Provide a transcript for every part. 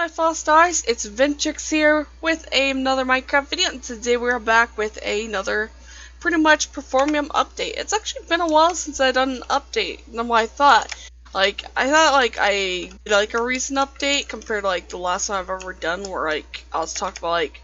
my fellow stars, it's Vintrix here with another Minecraft video, and today we're back with another pretty much Performium update. It's actually been a while since I've done an update than what I thought. I did like a recent update compared to like the last one I've ever done where like I was talking about like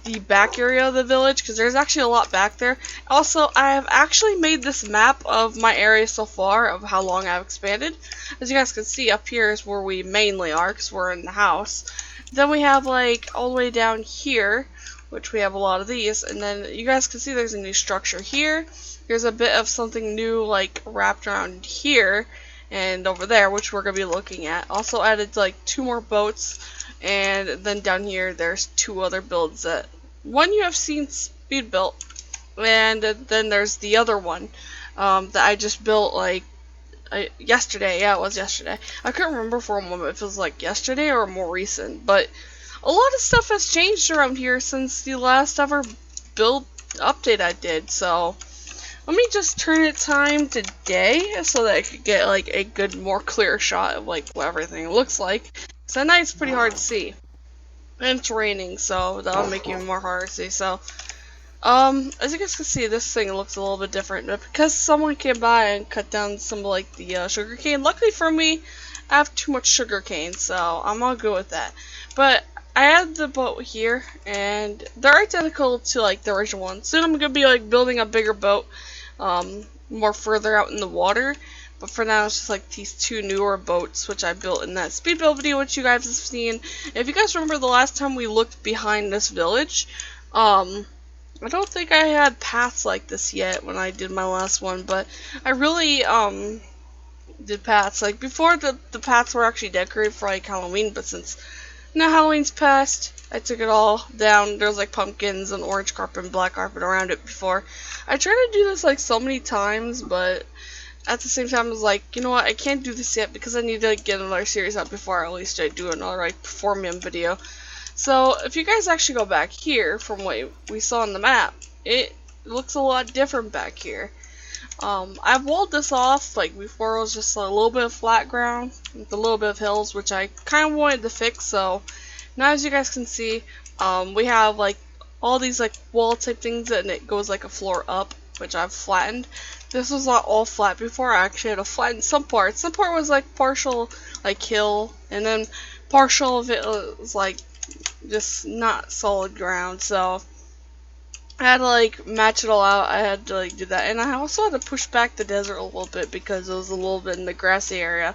the back area of the village, because there's actually a lot back there. Also, I have actually made this map of my area so far of how long I've expanded. As you guys can see, up here is where we mainly are because we're in the house. Then we have like all the way down here, which we have a lot of these, and then you guys can see there's a new structure here. There's a bit of something new like wrapped around here and over there, which we're going to be looking at. Also added like 2 more boats. And then down here, there's 2 other builds that one you have seen speed built, and then there's the other one that I just built like yesterday. Yeah, it was yesterday. I couldn't remember for a moment if it was like yesterday or more recent, but a lot of stuff has changed around here since the last ever build update I did. So let me just turn it time to day so that I could get like a good, more clear shot of like what everything looks like. So at night it's pretty hard to see, and it's raining, so that'll make it even more hard to see. So, as you guys can see, this thing looks a little bit different, but because someone came by and cut down some of like the sugar cane. Luckily for me, I have too much sugar cane, so I'm all good with that. But I added the boat here, and they're identical to like the original one. Soon I'm gonna be like building a bigger boat, more further out in the water. But for now, it's just like these 2 newer boats, which I built in that speed build video, which you guys have seen. If you guys remember the last time we looked behind this village, I don't think I had paths like this yet when I did my last one, but I really, did paths. Like, before the paths were actually decorated for, like, Halloween, but since now Halloween's passed, I took it all down. There's, like, pumpkins and orange carpet and black carpet around it before. I tried to do this, like, so many times, but at the same time, I was like, you know what, I can't do this yet because I need to like, get another series out before at least I do another like Performium video. So if you guys actually go back here from what we saw on the map, it looks a lot different back here. I've walled this off. Like before, it was just a little bit of flat ground with a little bit of hills, which I kind of wanted to fix. So now, as you guys can see, we have like all these like wall type things, and it goes like a floor up, which I've flattened. This was not all flat before. I actually had to flatten some parts. Some part was like partial like hill, and then partial of it was like just not solid ground. So I had to like match it all out. I had to like do that, and I also had to push back the desert a little bit because it was a little bit in the grassy area,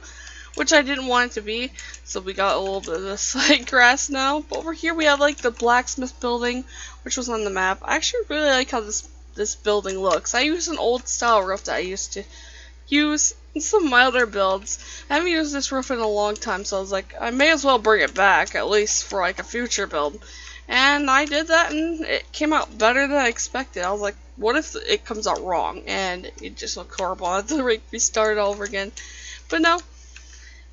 which I didn't want it to be. So we got a little bit of this like grass now. But over here we have like the blacksmith building, which was on the map. I actually really like how this building looks. I use an old style roof that I used to use in some milder builds. I haven't used this roof in a long time, so I was like, I may as well bring it back, at least for like a future build. And I did that, and it came out better than I expected. I was like, what if it comes out wrong? And it just looked horrible. I had to restart it all over again. But no,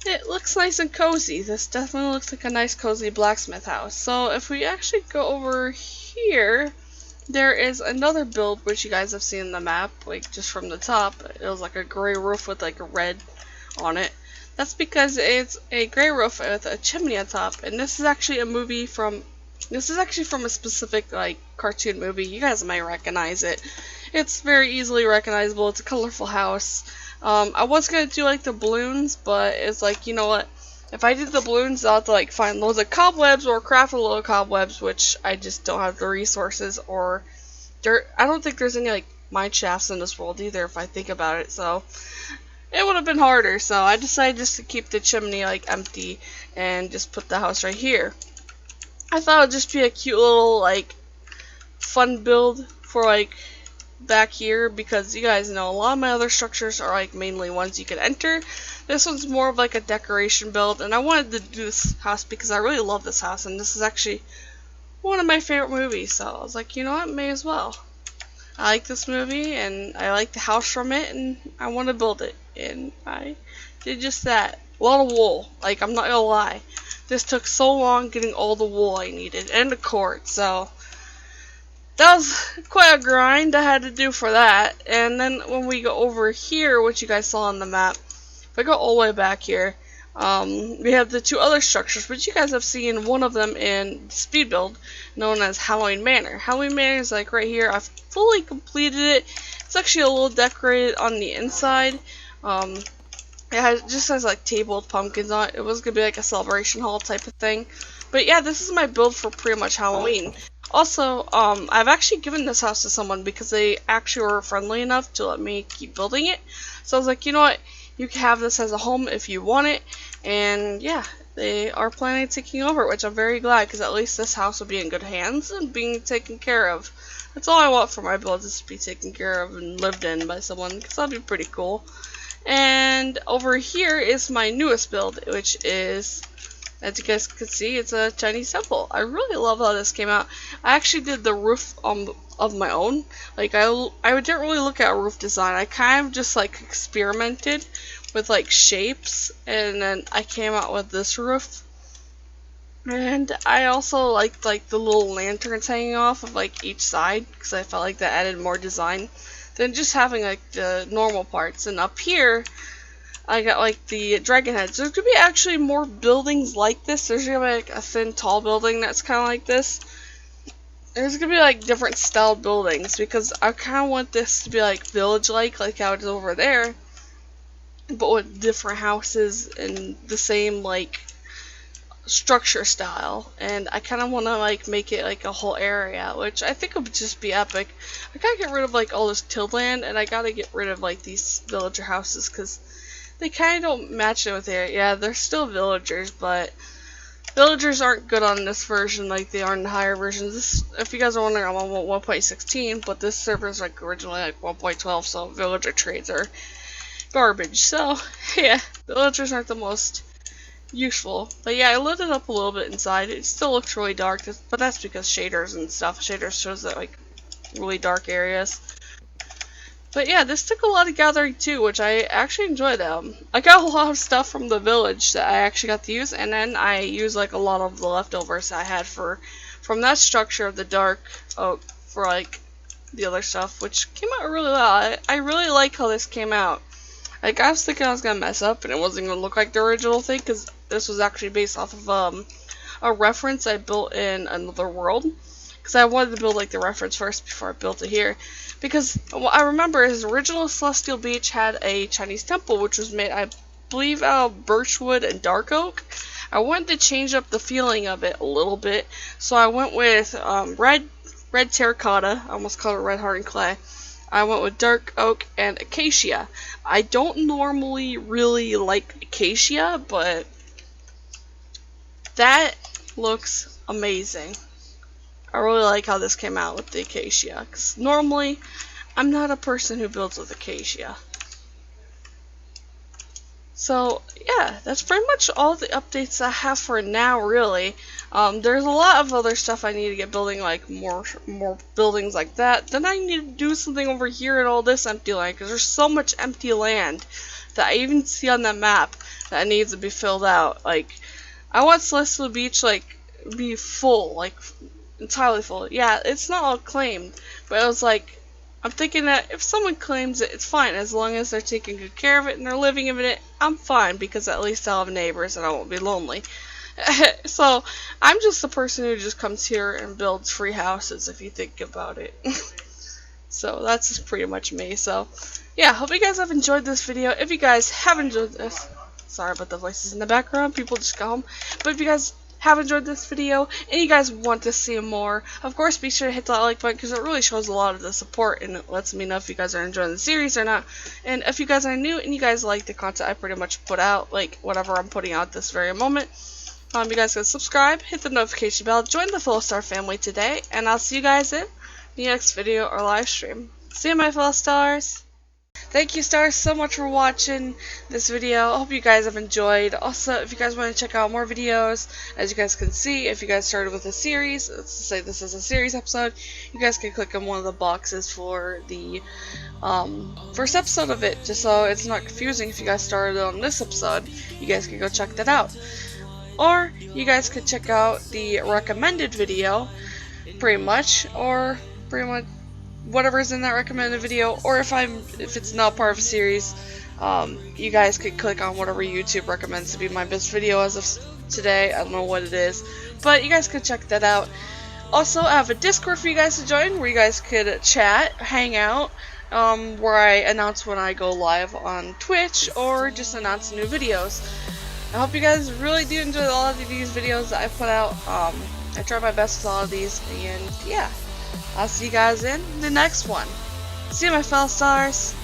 it looks nice and cozy. This definitely looks like a nice cozy blacksmith house. So if we actually go over here, there is another build which you guys have seen in the map, like just from the top. It was like a gray roof with like a red on it. That's because it's a gray roof with a chimney on top, and this is actually from a specific like cartoon movie. You guys might recognize it. It's very easily recognizable. It's a colorful house. I was gonna do like the balloons, but it's like, you know what? If I did the balloons, I'll have to like find loads of cobwebs or craft a load of cobwebs, which I just don't have the resources, or I don't think there's any like mine shafts in this world either if I think about it, so it would have been harder. So I decided just to keep the chimney like empty and just put the house right here. I thought it would just be a cute little like fun build for like back here, because you guys know a lot of my other structures are like mainly ones you can enter. This one's more of like a decoration build, and I wanted to do this house because I really love this house, and this is actually one of my favorite movies, so I was like, you know what, may as well. I like this movie, and I like the house from it, and I want to build it, and I did just that. A lot of wool, like, I'm not gonna lie. This took so long getting all the wool I needed, and the cord, so that was quite a grind I had to do for that. And then when we go over here, which you guys saw on the map, if I go all the way back here, We have the two other structures, which you guys have seen one of them in speed build, known as Halloween Manor. Halloween Manor is like right here. I've fully completed it. It's actually a little decorated on the inside. Just has like tabled pumpkins on it. It was gonna be like a celebration hall type of thing. But yeah, this is my build for pretty much Halloween. Also, I've actually given this house to someone because they actually were friendly enough to let me keep building it. So I was like, you know what? You can have this as a home if you want it. And yeah, they are planning on taking over, which I'm very glad because at least this house will be in good hands and being taken care of. That's all I want for my build, is to be taken care of and lived in by someone, because that'd be pretty cool. And over here is my newest build, which is, as you guys can see, it's a Chinese temple. I really love how this came out. I actually did the roof of my own. Like, I didn't really look at roof design. I kind of just like experimented with like shapes, and then I came out with this roof. And I also liked like the little lanterns hanging off of like each side, because I felt like that added more design than just having like the normal parts. And up here I got like the dragon heads. There's gonna be actually more buildings like this. There's gonna be like a thin tall building that's kind of like this. There's gonna be like different style buildings, because I kind of want this to be like village like how it is over there, but with different houses and the same like structure style. And I kind of want to like make it like a whole area, which I think would just be epic. I gotta get rid of like all this tilled land, and I gotta get rid of like these villager houses, because they kind of don't match it with there. Yeah, they're still villagers, but villagers aren't good on this version like they are in the higher versions. This, if you guys are wondering, I'm on 1.16, but this server is like originally like 1.12, so villager trades are garbage. So yeah, villagers aren't the most useful. But yeah, I lit it up a little bit inside. It still looks really dark, but that's because shaders and stuff. Shaders shows that like really dark areas. But yeah, this took a lot of gathering too, which I actually enjoyed. I got a lot of stuff from the village that I actually got to use, and then I used like a lot of the leftovers I had from that structure of the dark oak for like the other stuff, which came out really well. I really like how this came out. Like, I was thinking I was gonna mess up and it wasn't gonna look like the original thing, because this was actually based off of a reference I built in another world. Because I wanted to build like the reference first before I built it here. Because what I remember is original Celestial Beach had a Chinese temple, which was made, I believe, out of birchwood and dark oak. I wanted to change up the feeling of it a little bit, so I went with red terracotta. I almost called it red hardened clay. I went with dark oak and acacia. I don't normally really like acacia, but that looks amazing. I really like how this came out with the acacia, because normally I'm not a person who builds with acacia. So yeah, that's pretty much all the updates I have for now, really. There's a lot of other stuff I need to get building, like more buildings like that. Then I need to do something over here at all this empty land, because there's so much empty land that I even see on that map that needs to be filled out. Like, I want Celestial Beach like be full, like entirely full. Yeah, it's not all claimed, but it was like, I'm thinking that if someone claims it, it's fine, as long as they're taking good care of it and they're living in it. I'm fine, because at least I'll have neighbors and I won't be lonely. So I'm just the person who just comes here and builds free houses, if you think about it. So that's just pretty much me. So yeah, hope you guys have enjoyed this video. If you guys have enjoyed this, sorry about the voices in the background, people just got home. But if you guys have enjoyed this video and you guys want to see more, of course be sure to hit that like button, because it really shows a lot of the support and it lets me know if you guys are enjoying the series or not. And if you guys are new and you guys like the content I pretty much put out, like whatever I'm putting out this very moment, you guys can subscribe, hit the notification bell, join the Fellow Star family today, and I'll see you guys in the next video or live stream. See you, my fellow stars. Thank you, stars, so much for watching this video. I hope you guys have enjoyed. Also, if you guys want to check out more videos, as you guys can see, if you guys started with a series, let's say this is a series episode, you guys can click on one of the boxes for the first episode of it, just so it's not confusing. If you guys started on this episode, you guys can go check that out. Or you guys could check out the recommended video, pretty much, or pretty much whatever's in that recommended video, or if it's not part of a series, you guys could click on whatever YouTube recommends to be my best video as of today. I don't know what it is, but you guys could check that out. Also, I have a Discord for you guys to join where you guys could chat, hang out, where I announce when I go live on Twitch or just announce new videos. I hope you guys really do enjoy a lot of these videos that I put out. I try my best with all of these, and yeah, I'll see you guys in the next one. See you, my fellow stars.